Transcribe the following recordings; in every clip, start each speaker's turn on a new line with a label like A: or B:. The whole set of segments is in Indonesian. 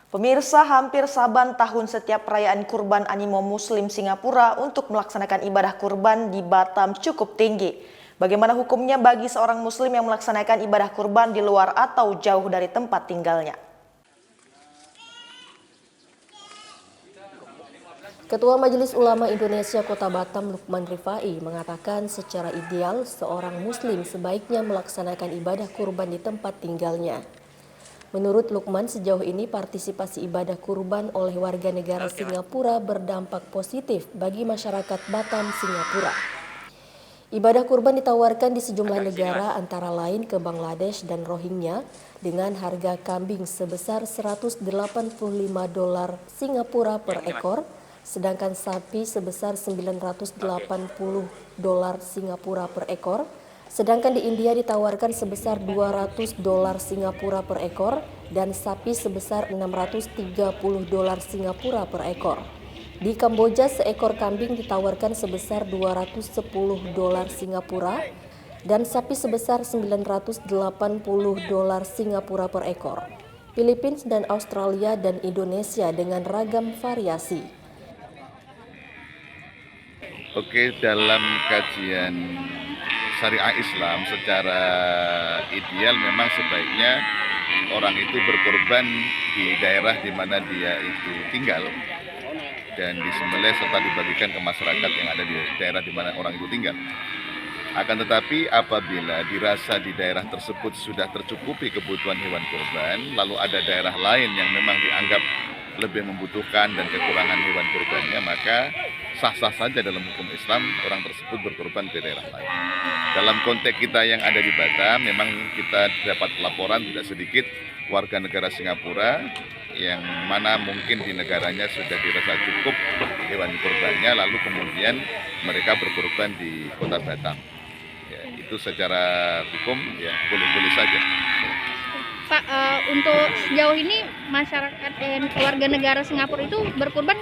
A: Pemirsa, hampir saban tahun setiap perayaan kurban animo Muslim Singapura untuk melaksanakan ibadah kurban di Batam cukup tinggi. Bagaimana hukumnya bagi seorang Muslim yang melaksanakan ibadah kurban di luar atau jauh dari tempat tinggalnya?
B: Ketua Majelis Ulama Indonesia Kota Batam Lukman Rifai mengatakan secara ideal seorang Muslim sebaiknya melaksanakan ibadah kurban di tempat tinggalnya. Menurut Lukman, sejauh ini partisipasi ibadah kurban oleh warga negara Singapura berdampak positif bagi masyarakat Batam, Singapura. Ibadah kurban ditawarkan di sejumlah negara antara lain ke Bangladesh dan Rohingya dengan harga kambing sebesar $185 Singapura per ekor, sedangkan sapi sebesar $980 Singapura per ekor. Sedangkan di India ditawarkan sebesar $200 Singapura per ekor dan sapi sebesar $630 Singapura per ekor. Di Kamboja seekor kambing ditawarkan sebesar $210 Singapura dan sapi sebesar $980 Singapura per ekor. Filipina dan Australia dan Indonesia dengan ragam variasi.
C: Oke, dalam kajian syariah Islam secara ideal memang sebaiknya orang itu berkorban di daerah di mana dia itu tinggal dan disembelih serta dibagikan ke masyarakat yang ada di daerah di mana orang itu tinggal. Akan tetapi apabila dirasa di daerah tersebut sudah tercukupi kebutuhan hewan kurban, lalu ada daerah lain yang memang dianggap lebih membutuhkan dan kekurangan hewan kurbannya, maka sah-sah saja dalam hukum Islam orang tersebut berkorban ke daerah lain. Dalam konteks kita yang ada di Batam, memang kita dapat laporan tidak sedikit warga negara Singapura yang mana mungkin di negaranya sudah dirasa cukup hewan kurbannya, lalu kemudian mereka berkorban di kota Batam. Ya, itu secara hukum ya boleh-boleh saja.
D: Pak, untuk sejauh ini masyarakat warga negara Singapura itu berkurban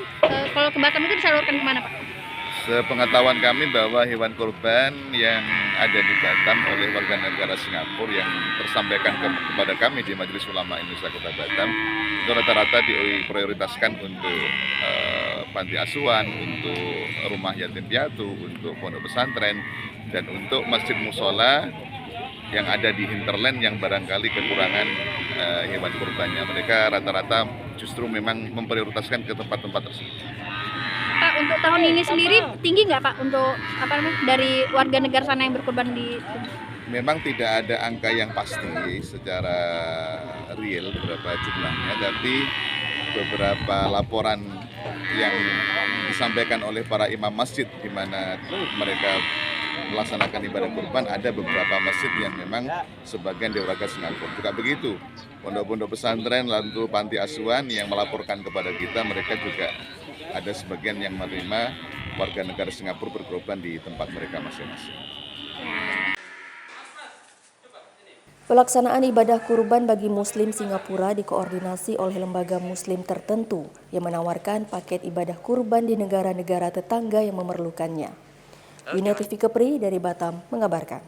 D: kalau ke Batam itu disalurkan kemana, Pak?
C: Sepengetahuan kami bahwa hewan kurban yang ada di Batam oleh warga negara Singapura yang tersampaikan kepada kami di Majelis Ulama Indonesia Kota Batam itu rata-rata diprioritaskan untuk panti asuhan, untuk rumah yatim piatu, untuk pondok pesantren, dan untuk masjid musola yang ada di hinterland yang barangkali kekurangan hewan kurbannya. Mereka rata-rata justru memang memprioritaskan ke tempat-tempat tersebut.
D: Pak, untuk tahun ini sendiri tinggi nggak Pak untuk dari warga negara sana yang berkurban di?
C: Memang tidak ada angka yang pasti secara real berapa jumlahnya, tapi beberapa laporan yang disampaikan oleh para imam masjid di mana mereka melaksanakan ibadah kurban, ada beberapa masjid yang memang sebagian dari warga Singapura. Juga begitu, pondok-pondok pesantren lalu panti asuhan yang melaporkan kepada kita, mereka juga ada sebagian yang menerima warga negara Singapura berkorban di tempat mereka masing-masing.
B: Pelaksanaan ibadah kurban bagi Muslim Singapura dikoordinasi oleh lembaga Muslim tertentu yang menawarkan paket ibadah kurban di negara-negara tetangga yang memerlukannya. Winety Fikepri dari Batam mengabarkan.